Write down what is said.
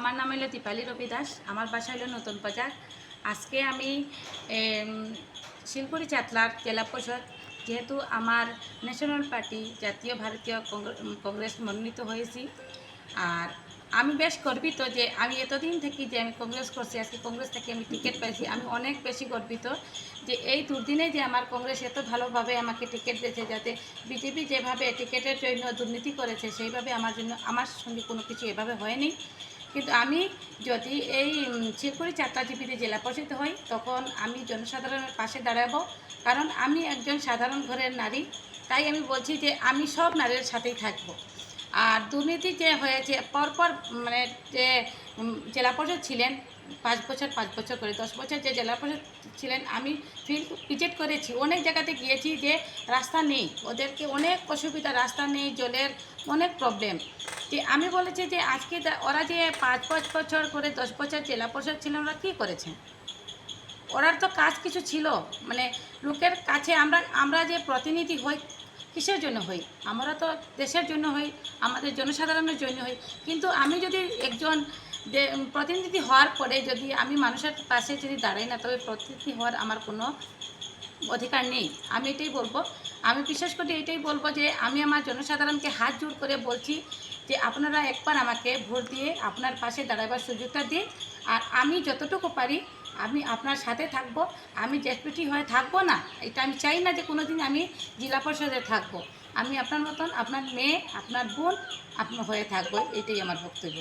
আমার নাম হলো দীপালি রবি দাস। আমার বাসা হলো নতুন বাজার। আজকে আমি শিলপুরি চাতলার জেলা পরিষদ, যেহেতু আমার ন্যাশনাল পার্টি জাতীয় ভারতীয় কংগ্রেস মনোনীত হয়েছি। আর আমি বেশ গর্বিত যে আমি এতদিন থেকে যে আমি কংগ্রেস করছি, আজকে কংগ্রেস থেকে আমি টিকিট পাইছি। আমি অনেক বেশি গর্বিত যে এই দুর্দিনে যে আমার কংগ্রেস এত ভালোভাবে আমাকে টিকিট দিয়েছে, যাতে বিজেপি যেভাবে টিকিটের জন্য দুর্নীতি করেছে সেইভাবে আমার সঙ্গে কোনো কিছু এভাবে হয়নি। কিন্তু আমি যদি এই শিলপুরি চাতলা জিপিতে জেলা পরিষদ হই, তখন আমি জনসাধারণের পাশে দাঁড়াবো, কারণ আমি একজন সাধারণ ঘরের নারী। তাই আমি বলছি যে আমি সব নারীর সাথেই থাকবো। আর দুর্নীতি যে হয়েছে পরপর, মানে যে জেলা পরিষদ ছিলেন 5 বছর করে 10 বছর যে জেলা পরিষদ ছিলেন, আমি ফিল্ড ভিজিট করেছি, অনেক জায়গাতে গিয়েছি যে রাস্তা নেই, ওদেরকে অনেক অসুবিধা, রাস্তা নেই, জলের অনেক প্রবলেম। যে আমি বলেছি যে আজকে ওরা যে 5 বছর করে 10 বছর জেলা পরিষদ ছিলেন, ওরা কী করেছেন? ওরার তো কাজ কিছু ছিল, মানে লোকের কাছে আমরা যে প্রতিনিধি হই, কিসের জন্য হই? আমরা তো দেশের জন্য হই, আমাদের জনসাধারণের জন্য হই। কিন্তু আমি যদি একজন প্রতিনিধি হওয়ার পরে যদি আমি মানুষের পাশে যদি দাঁড়াই না, তবে প্রতিনিধি হওয়ার আমার কোনো অধিকার নেই। আমি এটাই বলবো, আমি বিশেষ করে এটাই বলবো যে আমি আমার জনসাধারণকে হাত জোড় করে বলছি যে আপনারা একবার আমাকে ভোট দিয়ে আপনার পাশে দাঁড়াবার সুযোগটা দিন। আর আমি যতটুকু পারি আমি আপনার সাথে থাকব। আমি ডেপুটি হয়ে থাকবো না, এটা আমি চাই না যে কোনো দিন আমি জেলা পরিষদে থাকবো। আমি আপনার মতন, আপনার মেয়ে, আপনার বোন আপনার হয়ে থাকবো, এটাই আমার বক্তব্য।